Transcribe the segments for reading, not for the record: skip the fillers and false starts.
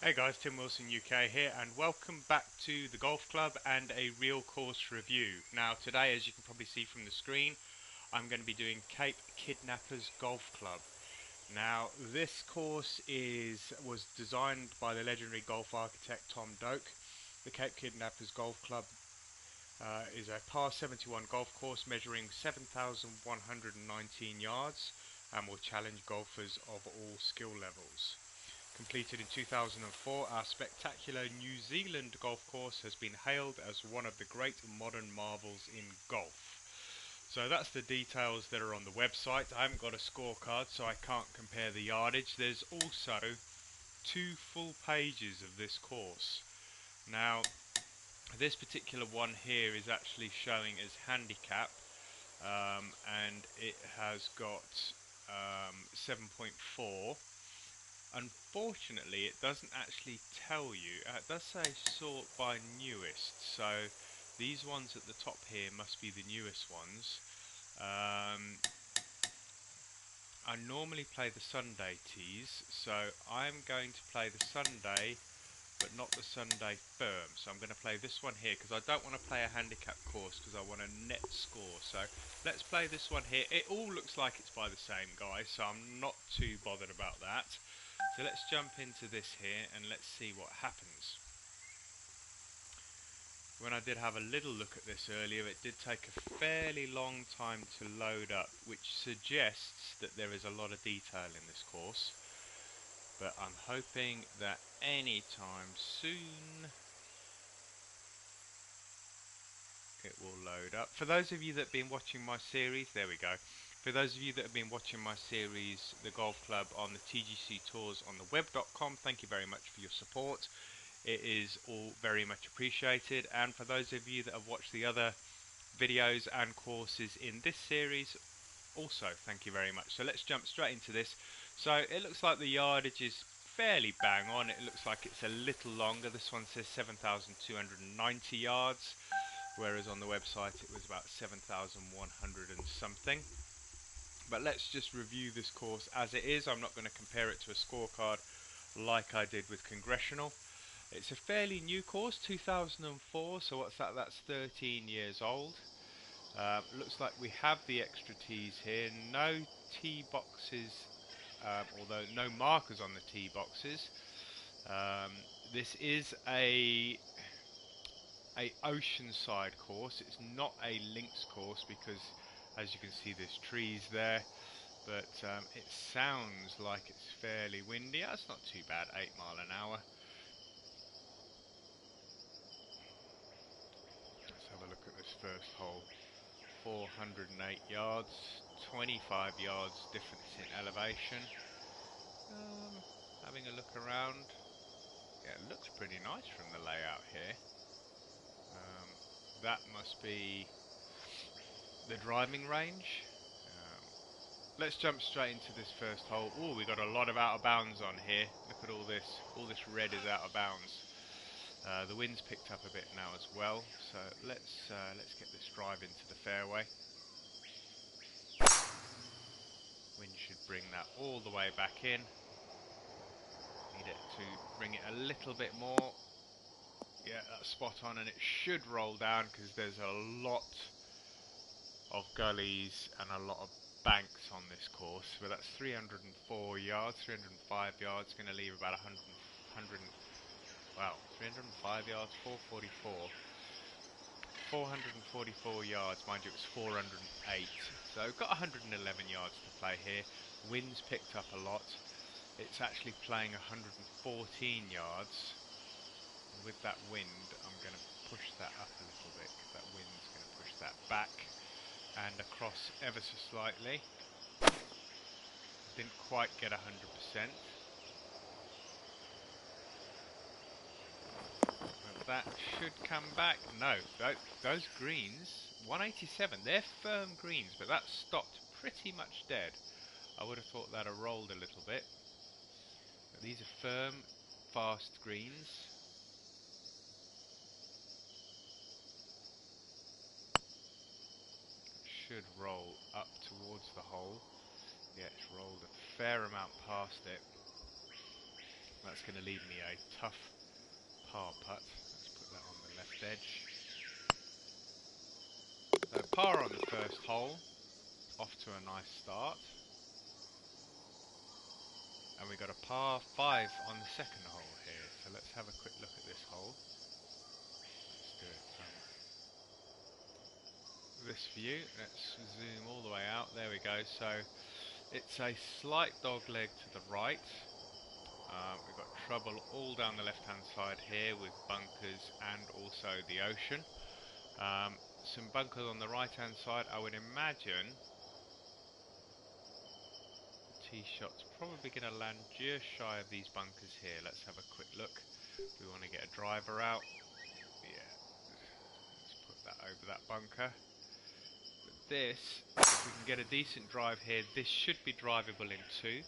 Hey guys, Tim Wilson UK here, and welcome back to the golf club and a real course review. Now today, as you can probably see from the screen, I'm going to be doing Cape Kidnappers Golf Club. Now this course was designed by the legendary golf architect Tom Doak. The Cape Kidnappers Golf Club is a par 71 golf course measuring 7,119 yards and will challenge golfers of all skill levels. Completed in 2004, our spectacular New Zealand golf course has been hailed as one of the great modern marvels in golf. So that's the details that are on the website. I haven't got a scorecard, so I can't compare the yardage. There's also two full pages of this course. Now, this particular one here is actually showing as handicap, and it has got 7.4. Unfortunately, it doesn't actually tell you. It does say sort by newest, so these ones at the top here must be the newest ones. I normally play the Sunday tees, so I'm going to play the Sunday, but not the Sunday firm. So I'm going to play this one here because I don't want to play a handicap course because I want a net score. So let's play this one here. It all looks like it's by the same guy, so I'm not too bothered about that. So let's jump into this here and let's see what happens. When I did have a little look at this earlier, it did take a fairly long time to load up, which suggests that there is a lot of detail in this course. But I'm hoping that any time soon it will load up. For those of you that have been watching my series, there we go. For those of you that have been watching my series, The Golf Club on the TGC Tours on the web.com, thank you very much for your support. It is all very much appreciated. And for those of you that have watched the other videos and courses in this series, also thank you very much. So let's jump straight into this. So it looks like the yardage is fairly bang on. It looks like it's a little longer. This one says 7,290 yards, whereas on the website it was about 7,100 and something. But let's just review this course as it is. I'm not going to compare it to a scorecard like I did with Congressional. It's a fairly new course, 2004, so what's that? That's 13 years old. Looks like we have the extra tees here. No tee boxes, although no markers on the tee boxes. Um, this is a oceanside course. It's not a links course because, as you can see, there's trees there. But it sounds like it's fairly windy. That's not too bad, 8 mile an hour. Let's have a look at this first hole. 408 yards, 25 yards difference in elevation. Having a look around, yeah, it looks pretty nice from the layout here. That must be the driving range. Um, let's jump straight into this first hole. Oh, we got a lot of out of bounds on here. Look at all this. All this red is out of bounds. The wind's picked up a bit now as well. So let's get this drive into the fairway. Wind should bring that all the way back in. Need it to bring it a little bit more. Yeah, that's spot on, and it should roll down because there's a lot of gullies and a lot of banks on this course. But that's 304 yards, 305 yards, going to leave about 100, wow, 305 yards, 444. 444 yards, mind you, it was 408. So we've got 111 yards to play here. Wind's picked up a lot. It's actually playing 114 yards. And with that wind, I'm going to push that up a little bit because that wind's going to push that back and across ever so slightly. Didn't quite get 100%. But that should come back. No, those greens, 187, they're firm greens, but that stopped pretty much dead. I would have thought that have rolled a little bit. But these are firm, fast greens. Should roll up towards the hole. Yeah, it's rolled a fair amount past it. That's going to leave me a tough par putt. Let's put that on the left edge. So par on the first hole, off to a nice start. And we got a par 5 on the second hole here. So let's have a quick look at this hole. Let's do it from this view. Let's zoom all the way out. There we go. So it's a slight dog leg to the right. We've got trouble all down the left hand side here with bunkers and also the ocean. Some bunkers on the right hand side. I would imagine the tee shot's probably going to land just shy of these bunkers here. Let's have a quick look. We want to get a driver out. Yeah, let's put that over that bunker. But this, if we can get a decent drive here, this should be drivable in 2.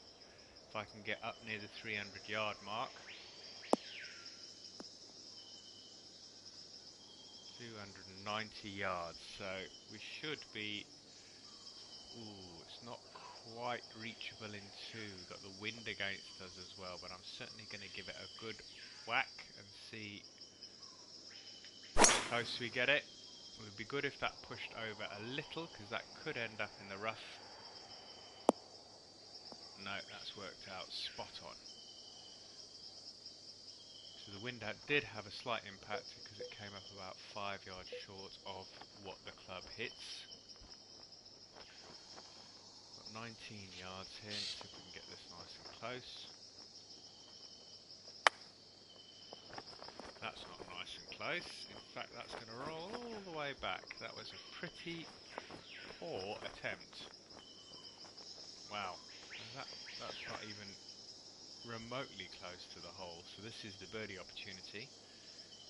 If I can get up near the 300-yard mark. 290 yards, so we should be... Ooh, it's not quite reachable in 2. We've got the wind against us as well, but I'm certainly going to give it a good whack and see how close we get it. It would be good if that pushed over a little, because that could end up in the rough. No, that's worked out spot on. So the wind did have a slight impact because it came up about 5 yards short of what the club hits. Got 19 yards here. Let's see if we can get this nice and close. That's not nice and close. In fact, that's going to roll all the way back. That was a pretty poor attempt. Wow. That's not even remotely close to the hole. So this is the birdie opportunity,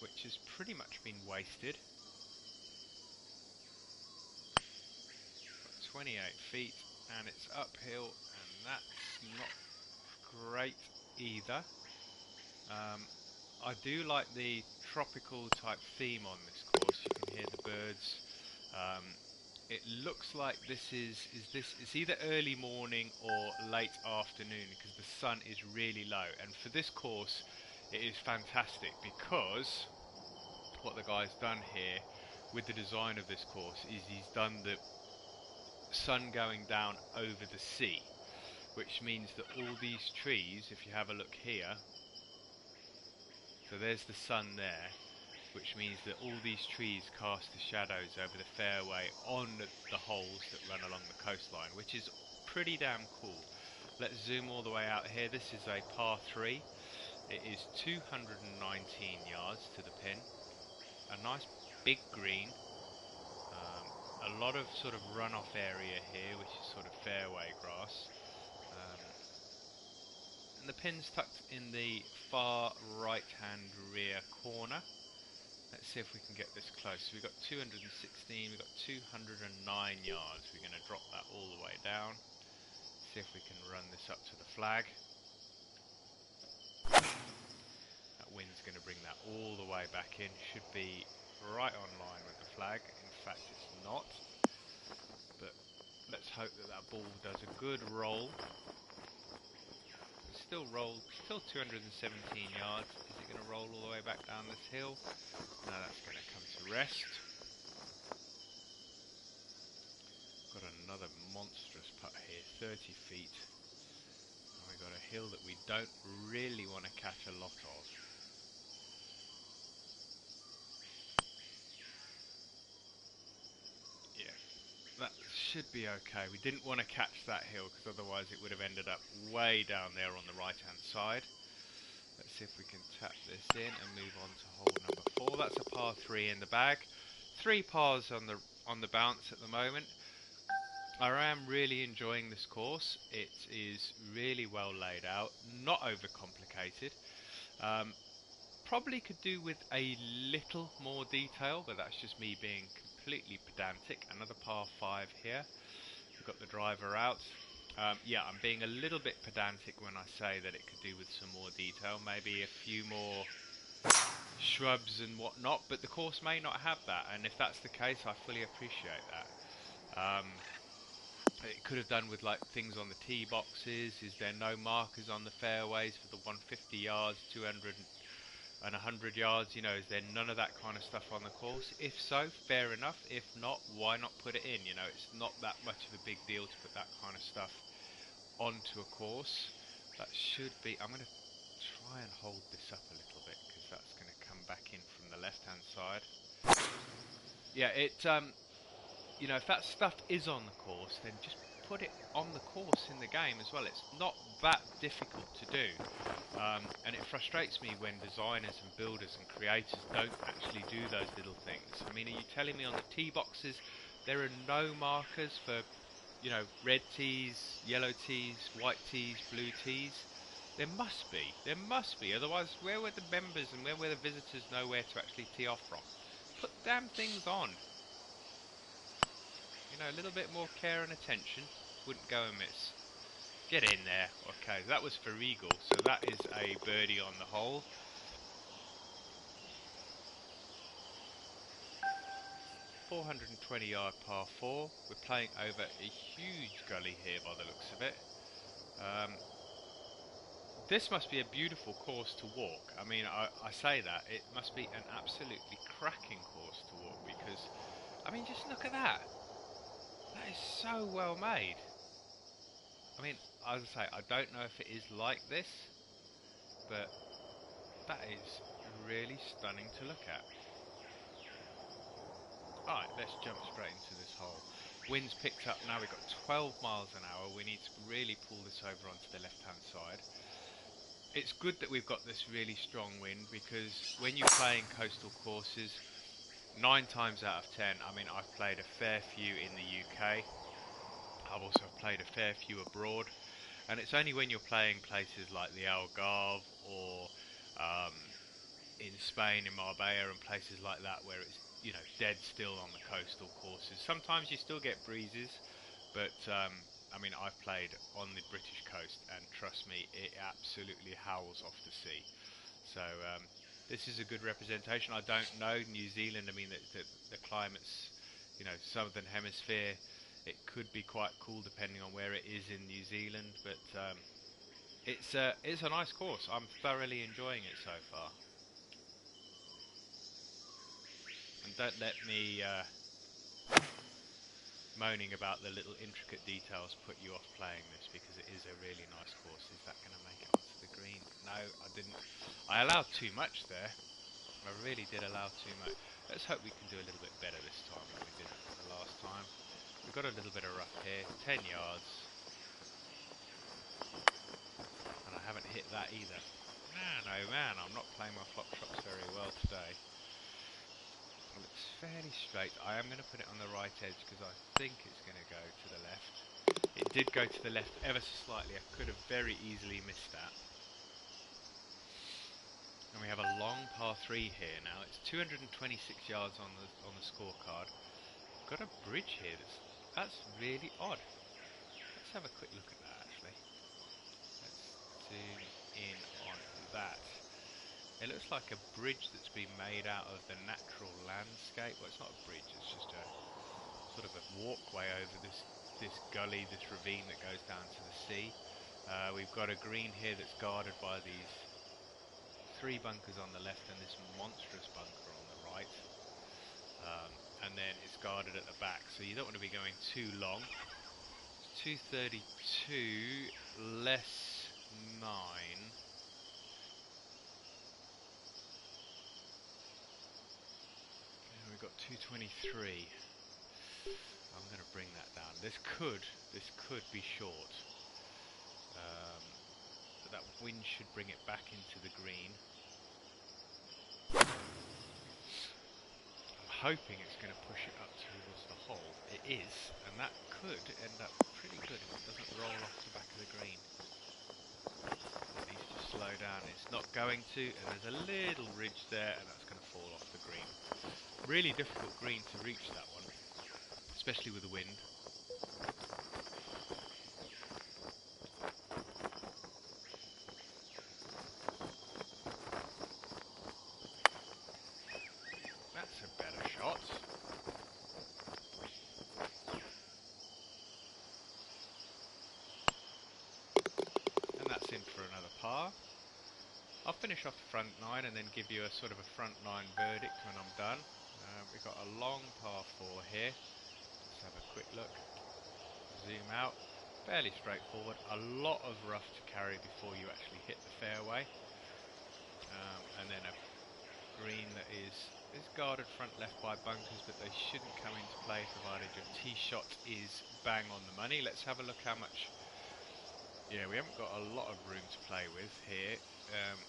which has pretty much been wasted. Got 28 feet and it's uphill, and that's not great either. I do like the tropical type theme on this course. You can hear the birds. It looks like it's either early morning or late afternoon, because the sun is really low. And for this course, it is fantastic, because what the guy's done here with the design of this course is he's done the sun going down over the sea, which means that all these trees, if you have a look here, so there's the sun there, which means that all these trees cast the shadows over the fairway on the holes that run along the coastline, which is pretty damn cool. Let's zoom all the way out here. This is a par 3. It is 219 yards to the pin. A nice big green. A lot of sort of runoff area here, which is sort of fairway grass. And the pin's tucked in the far right hand rear corner. Let's see if we can get this close. So we've got 216, we've got 209 yards. We're going to drop that all the way down. See if we can run this up to the flag. That wind's going to bring that all the way back in. Should be right on line with the flag. In fact, it's not. But let's hope that that ball does a good roll. Still 217 yards. Is it going to roll all the way back down this hill? No, that's going to come to rest. Got another monstrous putt here, 30 feet. And we've got a hill that we don't really want to catch a lot of. Yeah, that should be okay. We didn't want to catch that hill, because otherwise it would have ended up way down there on the right hand side. Let's see if we can tap this in and move on to hole number 4. That's a par 3 in the bag. 3 pars on the bounce at the moment. I am really enjoying this course. It is really well laid out, not overcomplicated. Probably could do with a little more detail, but that's just me being completely pedantic. Another par 5 here. We've got the driver out. Yeah, I'm being a little bit pedantic when I say that it could do with some more detail, maybe a few more shrubs and whatnot, but the course may not have that, and if that's the case, I fully appreciate that. It could have done with like things on the tee boxes. Is there no markers on the fairways for the 150 yards, 200 and 100 yards? You know, is there none of that kind of stuff on the course? If so, fair enough. If not, why not put it in? You know, it's not that much of a big deal to put that kind of stuff onto a course. That should be. I'm going to try and hold this up a little bit because that's going to come back in from the left hand side. Yeah, you know, if that stuff is on the course, then just put it on the course in the game as well. It's not that difficult to do. And it frustrates me when designers and builders and creators don't actually do those little things. I mean, are you telling me on the tee boxes there are no markers for, you know, red tees, yellow tees, white tees, blue tees? There must be. There must be. Otherwise, where would the members and where would the visitors know where to actually tee off from? Put damn things on. You know, a little bit more care and attention wouldn't go amiss. Get in there. Okay, that was for Eagle, so that is a birdie on the hole. 420-yard par 4. We're playing over a huge gully here by the looks of it. This must be a beautiful course to walk. I mean, I say that. It must be an absolutely cracking course to walk because, I mean, just look at that. That is so well made. I mean, as I say, I don't know if it is like this, but that is really stunning to look at. Alright, let's jump straight into this hole. Wind's picked up now, we've got 12 miles an hour. We need to really pull this over onto the left hand side. It's good that we've got this really strong wind because when you're playing coastal courses, 9 times out of 10, I mean, I've played a fair few in the UK. I've also played a fair few abroad. And it's only when you're playing places like the Algarve or in Spain, in Marbella and places like that where it's, you know, dead still on the coastal courses. Sometimes you still get breezes, but I mean, I've played on the British coast and trust me, it absolutely howls off the sea. So this is a good representation. I don't know New Zealand. I mean, the climate's, you know, southern hemisphere. It could be quite cool depending on where it is in New Zealand, but it's a nice course. I'm thoroughly enjoying it so far. And don't let me moaning about the little intricate details put you off playing this because it is a really nice course. Is that going to make it onto the green? No, I didn't. I allowed too much there. I really did allow too much. Let's hope we can do a little bit better this time than we did the last time. We've got a little bit of rough here, 10 yards. And I haven't hit that either. Man, oh man, I'm not playing my flop shots very well today. It looks fairly straight. I am going to put it on the right edge because I think it's going to go to the left. It did go to the left ever so slightly. I could have very easily missed that. And we have a long par 3 here now. It's 226 yards on the scorecard. Got a bridge here. That's really odd. Let's have a quick look at that actually. Let's zoom in on that. It looks like a bridge that's been made out of the natural landscape. Well, it's not a bridge, it's just a sort of a walkway over this gully, this ravine that goes down to the sea. We've got a green here that's guarded by these 3 bunkers on the left and this monstrous bunker on the right. And then it's guarded at the back, so you don't want to be going too long. It's 232 less 9. We've got 223. I'm going to bring that down. This could be short. But that wind should bring it back into the green. I'm hoping it's going to push it up towards the hole. It is, and that could end up pretty good if it doesn't roll off the back of the green. It needs to slow down. It's not going to, and there's a little ridge there, and that's going to fall off the green. Really difficult green to reach that one, especially with the wind. That's a better shot. I'll finish off the front 9 and then give you a sort of a front 9 verdict when I'm done. We've got a long par 4 here. Let's have a quick look. Zoom out. Fairly straightforward. A lot of rough to carry before you actually hit the fairway. And then a green that is guarded front left by bunkers, but they shouldn't come into play provided your tee shot is bang on the money. Let's have a look how much. Yeah, we haven't got a lot of room to play with here.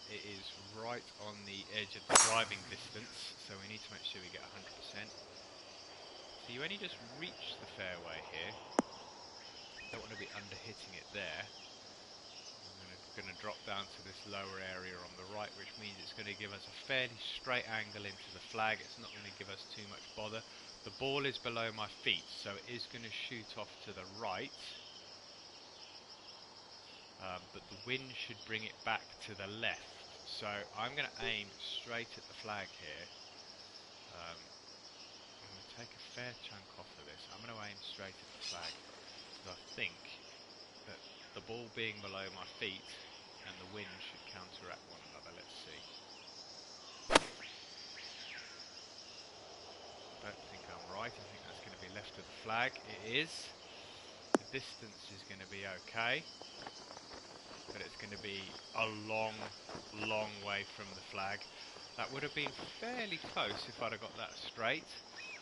It is right on the edge of the driving distance, so we need to make sure we get 100%. So you only just reach the fairway here. Don't want to be under hitting it there. I'm going to drop down to this lower area on the right, which means it's going to give us a fairly straight angle into the flag. It's not going to give us too much bother. The ball is below my feet, so it is going to shoot off to the right. But the wind should bring it back to the left. So I'm going to aim straight at the flag here. I'm going to take a fair chunk off of this. I'm going to aim straight at the flag. I think that the ball being below my feet and the wind should counteract one another. Let's see. I don't think I'm right. I think that's going to be left of the flag. It is. The distance is going to be okay, but it's going to be a long, long way from the flag. That would have been fairly close if I'd have got that straight.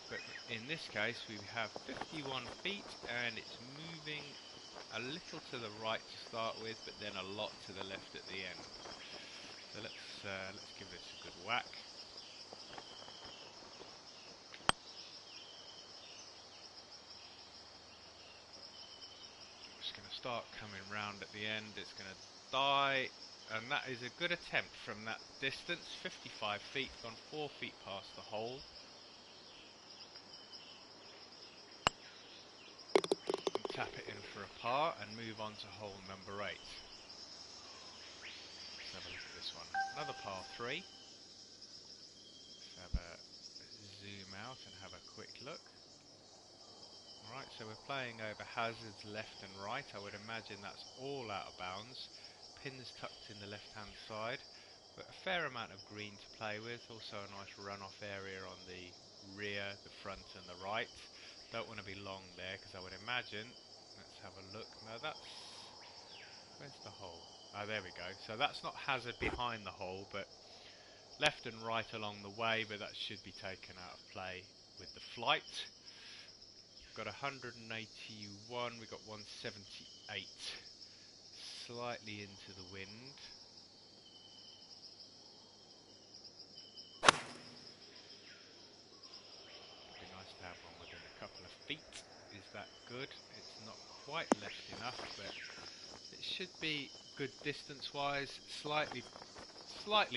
But in this case we have 51 feet and it's moving a little to the right to start with, but then a lot to the left at the end. So let's give this a good whack. It's going to start coming round at the end. It's going to die, and that is a good attempt from that distance. 55 feet, gone 4 feet past the hole. Tap it in for a par and move on to hole number 8. Let's have a look at this one. Another par 3. Let's have a zoom out and have a quick look. Alright, so we're playing over hazards left and right. I would imagine that's all out of bounds. Pins tucked in the left hand side, but a fair amount of green to play with. Also a nice runoff area on the rear, the front and the right. Don't want to be long there because I would imagine. Let's have a look. No, that's... Where's the hole? Oh, there we go. So that's not hazard behind the hole, but left and right along the way, but that should be taken out of play with the flight. Got 181, we got 178. Slightly into the wind. It'd be nice to have one within a couple of feet. Is that good? It's not quite left enough, but it should be good distance wise. Slightly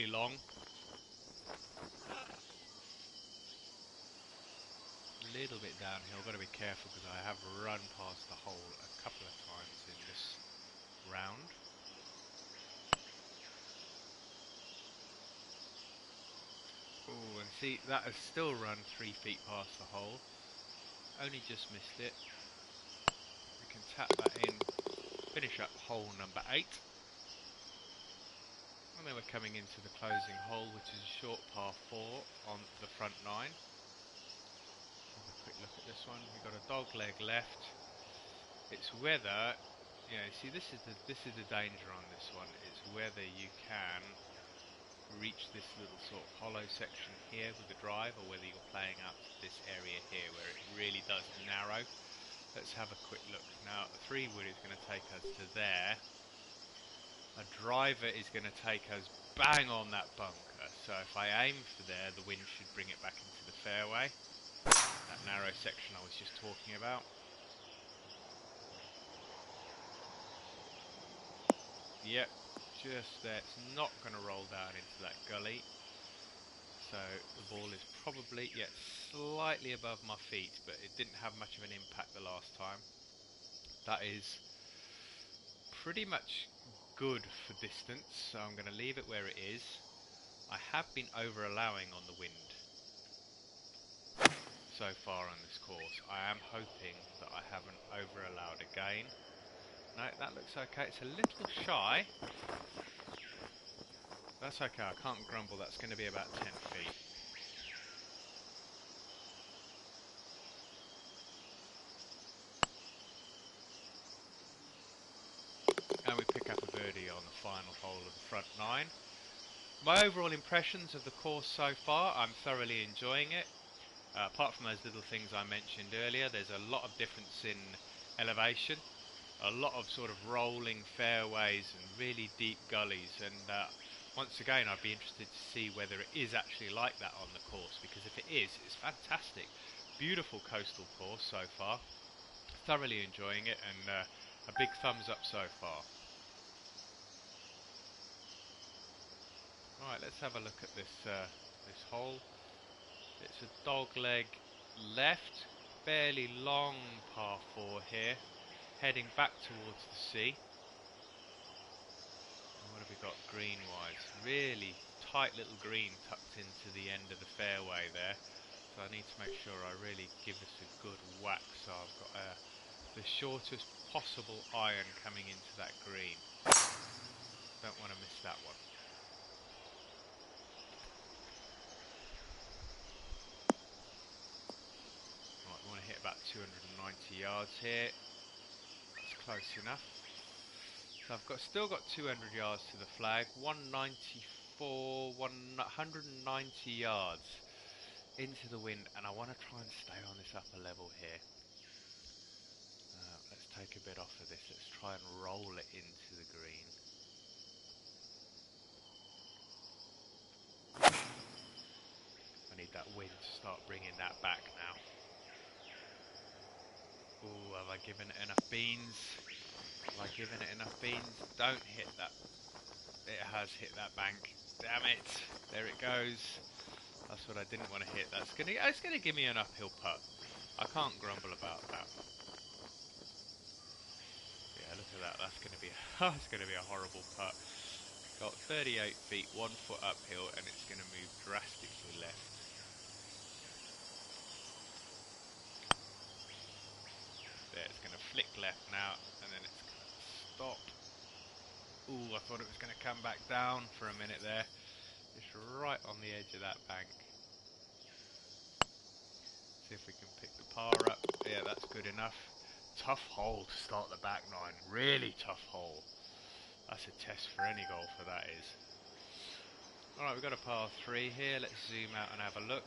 long. A little bit downhill. Got to be careful because I have run past the hole a couple of times in this round. Oh, and see, that has still run 3 feet past the hole. Only just missed it. We can tap that in, finish up hole number 8. And then we're coming into the closing hole, which is a short par 4 on the front 9. Have a quick look at this one. We've got a dog leg left. It's whether, you know, see this is the danger on this one. It's whether you can reach this little sort of hollow section here with the drive, or whether you're playing out to this area here where it really does narrow. Let's have a quick look. Now, a 3-wood is going to take us to there. A driver is going to take us bang on that bunker. So if I aim for there, the wind should bring it back into the fairway. That narrow section I was just talking about. Yep, just there. It's not going to roll down into that gully. So the ball is probably, slightly above my feet, but it didn't have much of an impact the last time. That is pretty much good for distance, so I'm going to leave it where it is. I have been over allowing on the wind so far on this course. I am hoping that I haven't over allowed again. No, that looks okay. It's a little shy. That's okay, I can't grumble. That's going to be about 10 feet. And we pick up a birdie on the final hole of the front nine. My overall impressions of the course so far, I'm thoroughly enjoying it. Apart from those little things I mentioned earlier, there's a lot of difference in elevation, a lot of sort of rolling fairways and really deep gullies, and once again I'd be interested to see whether it is actually like that on the course, because if it is, it's fantastic. Beautiful coastal course so far, thoroughly enjoying it, and a big thumbs up so far. Right, let's have a look at this hole. It's a dogleg left, fairly long par 4 here, heading back towards the sea. And what have we got green-wise? Really tight little green tucked into the end of the fairway there. So I need to make sure I really give this a good whack. So I've got the shortest possible iron coming into that green. Don't want to miss that one. Right, we want to hit about 290 yards here. That's close enough. So I've still got 200 yards to the flag, 194, 190 yards into the wind, and I want to try and stay on this upper level here. Let's take a bit off of this, let's try and roll it into the green. I need that wind to start bringing that back now. Ooh, have I given it enough beans? Have I given it enough beans? Don't hit that. It has hit that bank. Damn it. There it goes. That's what I didn't want to hit. It's gonna give me an uphill putt. I can't grumble about that. Yeah, look at that. That's gonna be that's gonna be a horrible putt. Got 38 feet, 1 foot uphill, and it's gonna move drastically left. There, it's gonna flick left now, and then it's gonna stop. Ooh, I thought it was gonna come back down for a minute there. Just right on the edge of that bank. See if we can pick the par up. Yeah, that's good enough. Tough hole to start the back nine. Really tough hole. That's a test for any golfer, that is. Alright, we've got a par 3 here. Let's zoom out and have a look.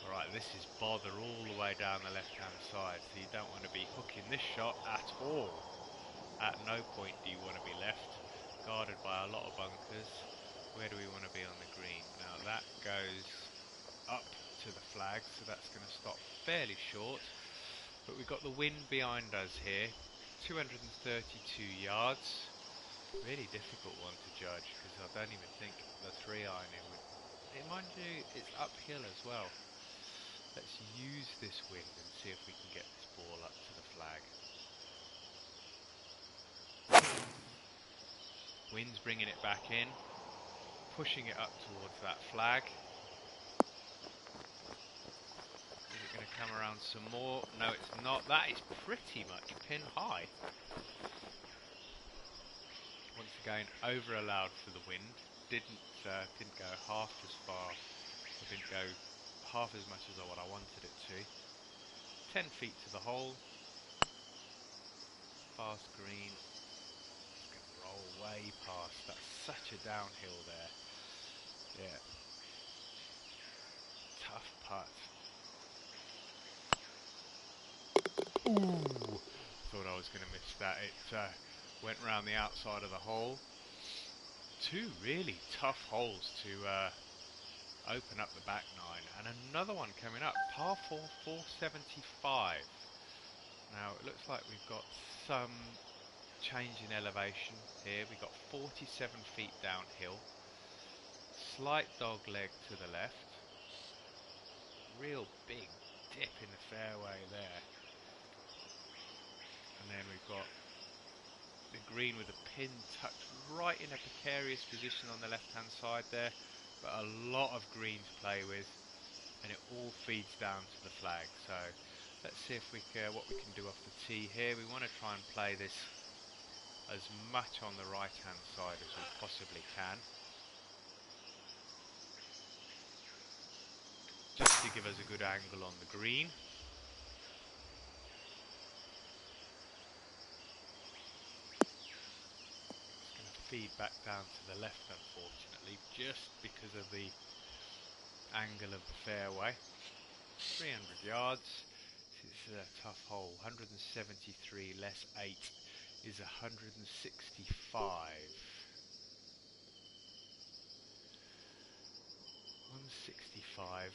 Alright, this is bother all the way down the left-hand side, so you don't want to be hooking this shot at all. At no point do you want to be left, guarded by a lot of bunkers. Where do we want to be on the green? Now that goes up to the flag, so that's going to stop fairly short. But we've got the wind behind us here, 232 yards. Really difficult one to judge, because I don't even think the 3-ironing would... Mind you, it's uphill as well. Let's use this wind and see if we can get this ball up to the flag. Wind's bringing it back in, pushing it up towards that flag. Is it going to come around some more? No, it's not. That is pretty much pin high. Once again, over allowed for the wind. Didn't go half as far. Or didn't go half as much as what I wanted it to. 10 feet to the hole. Fast green. It's going to roll way past. That's such a downhill there. Yeah. Tough putt. Ooh. Thought I was going to miss that. It went round the outside of the hole. 2 really tough holes to open up the back nine, and another one coming up, par 4, 475. Now it looks like we've got some change in elevation here. We've got 47 feet downhill, slight dog leg to the left, real big dip in the fairway there, and then we've got the green with a pin tucked right in a precarious position on the left hand side there, but a lot of green to play with, and it all feeds down to the flag. So let's see if what we can do off the tee here. We want to try and play this as much on the right hand side as we possibly can. to give us a good angle on the green. It's going to feed back down to the left, unfortunately, just because of the angle of the fairway. 300 yards. It's a tough hole. 173 less 8 is 165. 165,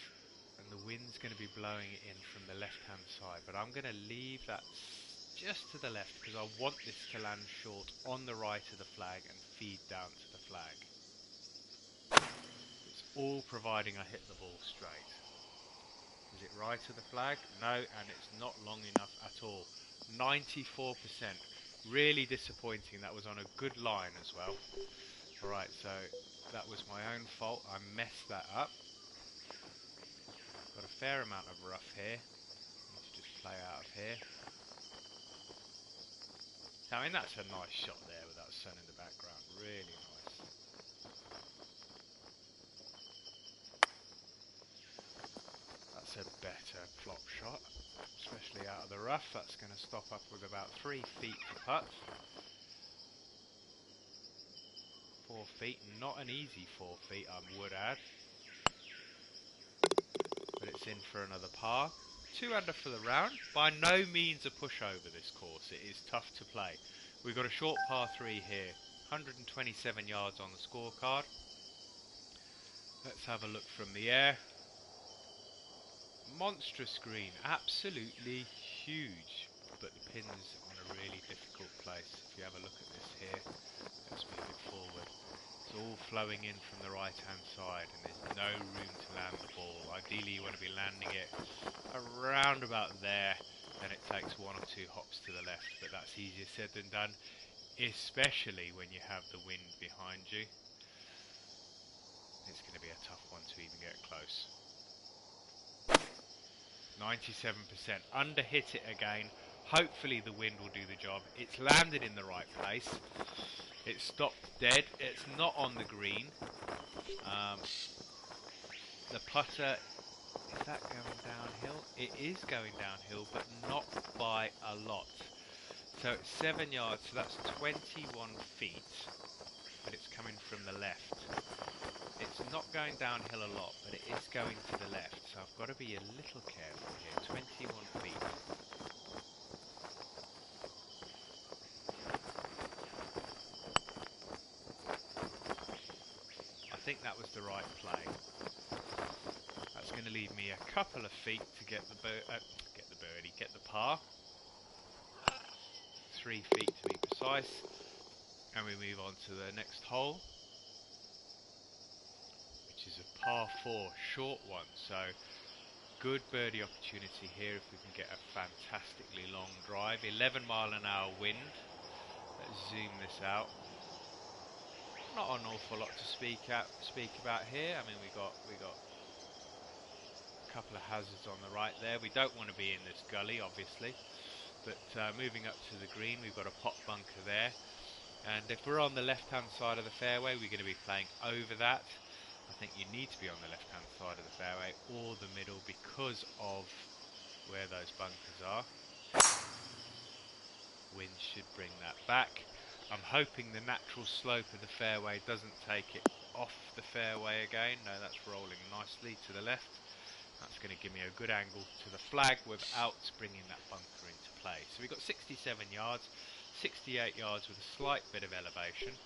and the wind's going to be blowing it in from the left hand side, but I'm going to leave that just to the left because I want this to land short on the right of the flag and feed down to the flag. It's all providing I hit the ball straight. Is it right of the flag? No, and it's not long enough at all. 94%. Really disappointing. That was on a good line as well. Alright, so that was my own fault. I messed that up. Got a fair amount of rough here. Need to just play out of here. I mean, that's a nice shot there with that sun in the background. Really nice. That's a better flop shot, especially out of the rough. That's going to stop up with about 3 feet to putt. 4 feet, not an easy 4 feet, I would add. But it's in for another par. 2 under for the round. By no means a pushover this course. It is tough to play. We've got a short par 3 here. 127 yards on the scorecard. Let's have a look from the air. Monstrous green, absolutely huge, but the pin's on a really difficult place. If you have a look at this here, let's move it forward. It's all flowing in from the right hand side and there's no room to land the ball. Ideally you want to be landing it around about there, then it takes 1 or 2 hops to the left, but that's easier said than done, especially when you have the wind behind you. It's going to be a tough one to even get close. 97%. Under hit it again. Hopefully the wind will do the job. It's landed in the right place. It stopped dead. It's not on the green. The putter, is that going downhill? It is going downhill, but not by a lot. So it's 7 yards, so that's 21 feet, but it's coming from the left. It's not going downhill a lot, but it is going to the left, so I've got to be a little careful here. 21 feet. I think that was the right play. That's going to leave me a couple of feet to get the birdie, get the par. 3 feet to be precise, and we move on to the next hole, which is a par 4, short one, so good birdie opportunity here if we can get a fantastically long drive. 11 mile an hour wind. Let's zoom this out. Not an awful lot to speak about here. I mean, we got a couple of hazards on the right there. We don't want to be in this gully, obviously. But moving up to the green, we've got a pot bunker there. And if we're on the left-hand side of the fairway, we're going to be playing over that. I think you need to be on the left-hand side of the fairway or the middle because of where those bunkers are. Wind should bring that back. I'm hoping the natural slope of the fairway doesn't take it off the fairway again. No, that's rolling nicely to the left. That's going to give me a good angle to the flag without bringing that bunker into play. So we've got 67 yards, 68 yards with a slight bit of elevation.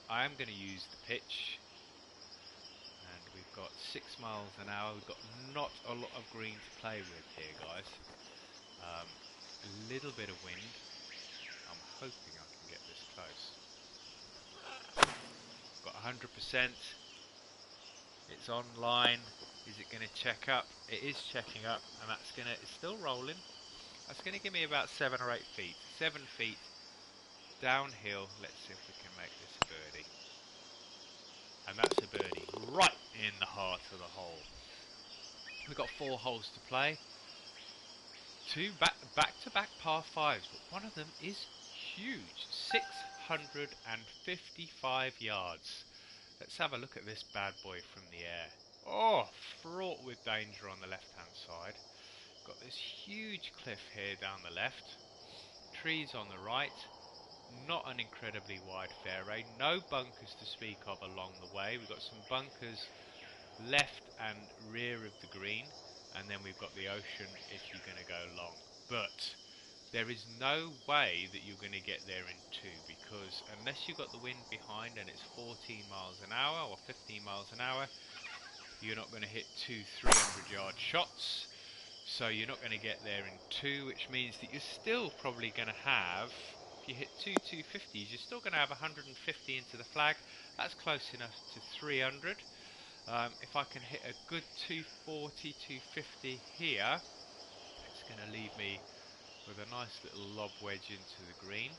I am going to use the pitch, and we've got 6 miles an hour. We've got not a lot of green to play with here, guys. A little bit of wind. I'm hoping I can get this close. Got 100%. It's online. Is it going to check up? It is checking up, and it's still rolling. That's going to give me about 7 or 8 feet. 7 feet downhill. Let's see if we can make this a birdie. And that's a birdie right in the heart of the hole. We've got 4 holes to play. 2 back-to-back par 5s, but one of them is huge. 655 yards. Let's have a look at this bad boy from the air. Oh, fraught with danger on the left-hand side. Got this huge cliff here down the left. Trees on the right. Not an incredibly wide fairway. No bunkers to speak of along the way. We've got some bunkers left and rear of the green. And then we've got the ocean if you're going to go long. But there is no way that you're going to get there in two, because unless you've got the wind behind and it's 14 miles an hour or 15 miles an hour, you're not going to hit two 300-yard shots. So you're not going to get there in two, which means that you're still probably going to have, if you hit two 250s, you're still going to have 150 into the flag. That's close enough to 300. If I can hit a good 240, 250 here, it's going to leave me with a nice little lob wedge into the green.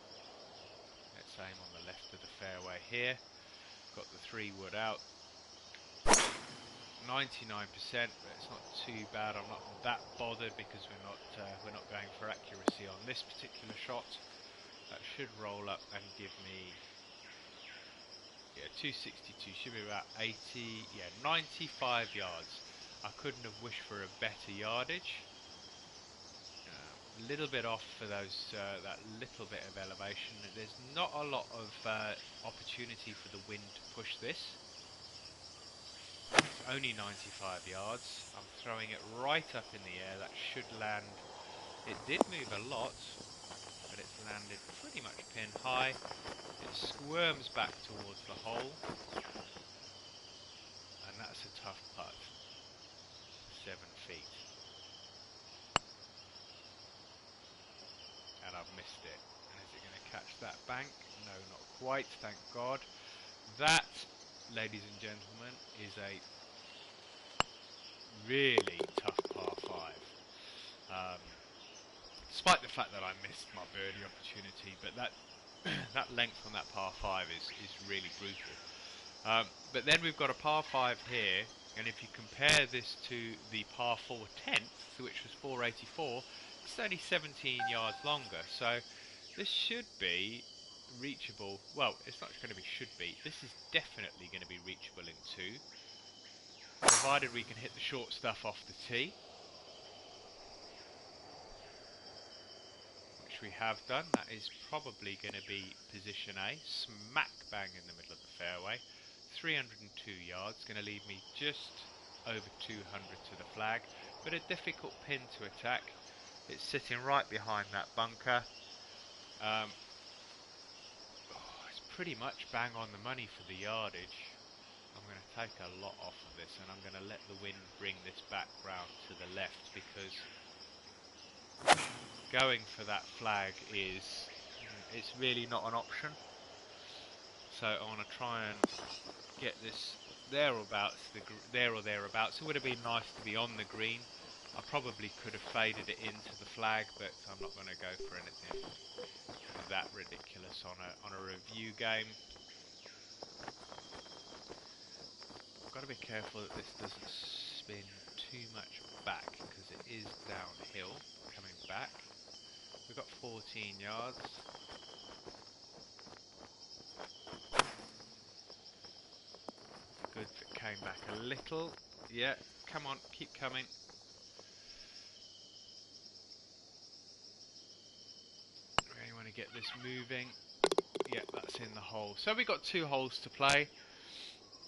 Let's aim on the left of the fairway here. Got the 3 wood out. 99%, but it's not too bad. I'm not that bothered because we're not going for accuracy on this particular shot. That should roll up and give me 262. Should be about 80. 95 yards. I couldn't have wished for a better yardage. A little bit off for those that little bit of elevation. There's not a lot of opportunity for the wind to push this. It's only 95 yards. I'm throwing it right up in the air. That should land. It did move a lot, but it's landed pretty much pin high. It squirms back towards the hole, and that's a tough putt. 7 feet. And I've missed it. And is it going to catch that bank? No, not quite, thank God. That, ladies and gentlemen, is a really tough par 5. Despite the fact that I missed my birdie opportunity, but that that length on that par 5 is really brutal. But then we've got a par 5 here, and if you compare this to the par 4 10th, which was 484, it's only 17 yards longer. So this should be reachable. Well, it's not going to be should be. This is definitely going to be reachable in two, provided we can hit the short stuff off the tee, which we have done. That is probably going to be position A, smack bang in the middle of the fairway. 302 yards, going to leave me just over 200 to the flag, but a difficult pin to attack. It's sitting right behind that bunker. It's pretty much bang on the money for the yardage. I'm going to take a lot off of this, and I'm going to let the wind bring this back round to the left, because going for that flag it's really not an option. So I want to try and get this thereabouts, there or thereabouts. It would have been nice to be on the green. I probably could have faded it into the flag, but I'm not going to go for anything that ridiculous on a review game. I've got to be careful that this doesn't spin too much back, because it is downhill coming back. We've got 14 yards. Good if it came back a little. Yeah, come on, keep coming. Really want to get this moving. Yeah, that's in the hole. So we've got 2 holes to play.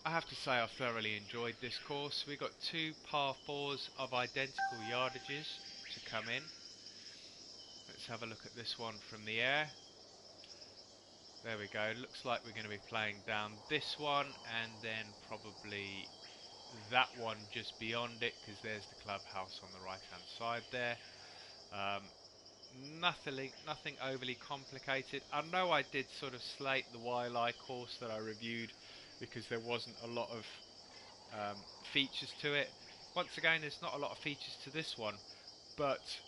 I have to say I've thoroughly enjoyed this course. We've got 2 par 4s of identical yardages to come in. Let's have a look at this one from the air. There we go. Looks like we're going to be playing down this one, and then probably that one just beyond it, because there's the clubhouse on the right hand side there. Nothing overly complicated. I know I did sort of slate the Waialae course that I reviewed, because there wasn't a lot of features to it. Once again, there's not a lot of features to this one, but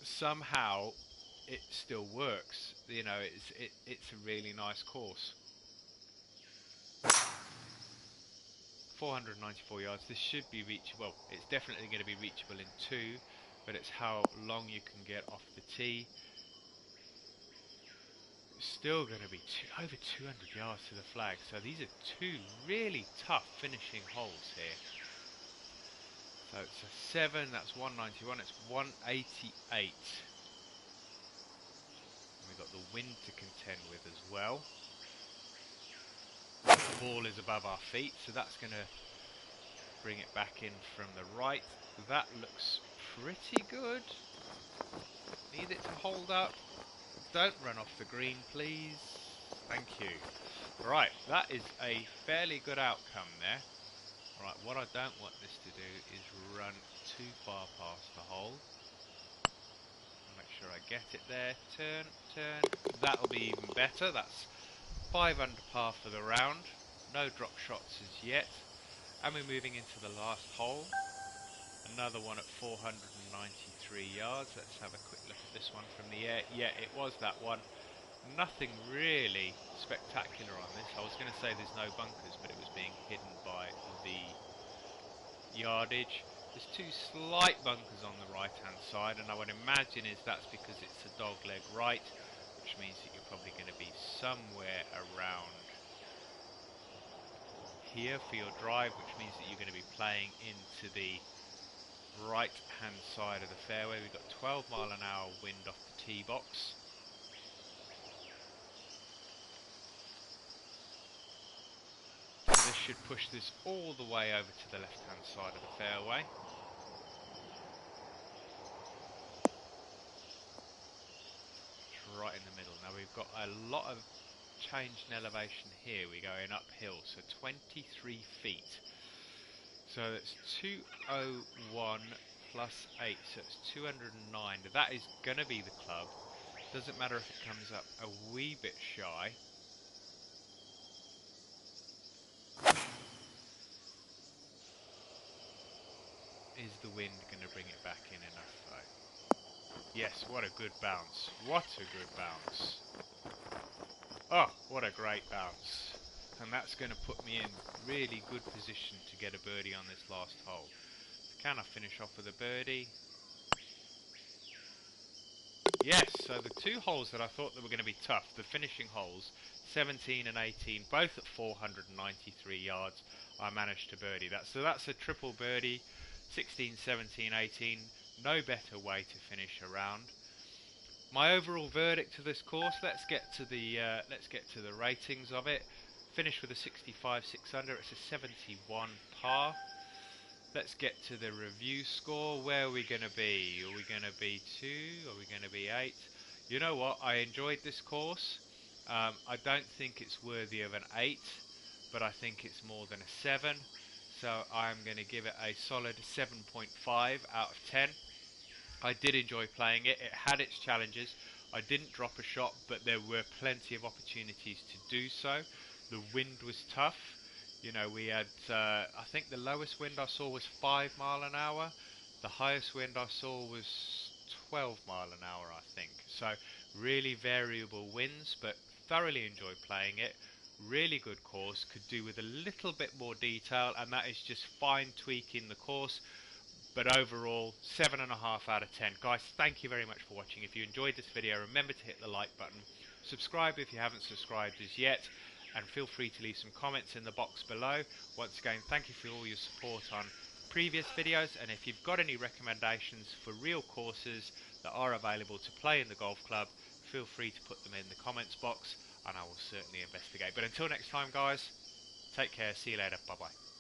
somehow it still works. You know, it's a really nice course. 494 yards. This should be reachable. Well, it's definitely going to be reachable in 2, but it's how long you can get off the tee. still going to be over 200 yards to the flag. So these are two really tough finishing holes here. So it's a 7, that's 191, it's 188. And we've got the wind to contend with as well. The ball is above our feet, so that's going to bring it back in from the right. That looks pretty good. Need it to hold up. Don't run off the green, please. Thank you. Right, that is a fairly good outcome there. Right, what I don't want this to do is run too far past the hole. Make sure I get it there. Turn, turn. That'll be even better. That's 5 under par for the round. No drop shots as yet. And we're moving into the last hole. Another one at 493 yards. Let's have a quick look at this one from the air. Yeah, it was that one. Nothing really spectacular on this. I was going to say there's no bunkers, but it was being hidden by the yardage. There's two slight bunkers on the right hand side, and I would imagine that's because it's a dog leg right, which means that you're probably going to be somewhere around here for your drive, which means that you're going to be playing into the right hand side of the fairway. We've got 12 mile an hour wind off the tee box. So this should push this all the way over to the left hand side of the fairway. Right in the middle. Now we've got a lot of change in elevation here. We're going uphill, so 23 feet. So that's 201 plus 8, so it's 209. That is going to be the club. Doesn't matter if it comes up a wee bit shy. Is the wind going to bring it back in enough though? Yes, what a good bounce. What a good bounce. Oh, what a great bounce. And that's going to put me in really good position to get a birdie on this last hole. Can I finish off with a birdie? Yes, so the two holes that I thought that were going to be tough, the finishing holes, 17 and 18, both at 493 yards, I managed to birdie that. So that's a triple birdie, 16, 17, 18, no better way to finish a round. My overall verdict to this course, let's get to the ratings of it. Finished with a 65 6 under, it's a 71 par. Let's get to the review score. Where are we going to be? Are we going to be 2? Are we going to be 8? You know what? I enjoyed this course. I don't think it's worthy of an 8, but I think it's more than a 7. So I'm going to give it a solid 7.5 out of 10. I did enjoy playing it. It had its challenges. I didn't drop a shot, but there were plenty of opportunities to do so. The wind was tough. You know, we had, I think the lowest wind I saw was 5 mile an hour. The highest wind I saw was 12 mile an hour, I think. So really variable winds, but thoroughly enjoyed playing it. Really good course, could do with a little bit more detail, and that is just fine tweaking the course. But overall, 7.5 out of 10. Guys, thank you very much for watching. If you enjoyed this video, remember to hit the like button. Subscribe if you haven't subscribed as yet. And feel free to leave some comments in the box below. Once again, thank you for all your support on previous videos. And if you've got any recommendations for real courses that are available to play in the golf club, feel free to put them in the comments box. And I will certainly investigate. But until next time, guys, take care. See you later. Bye-bye.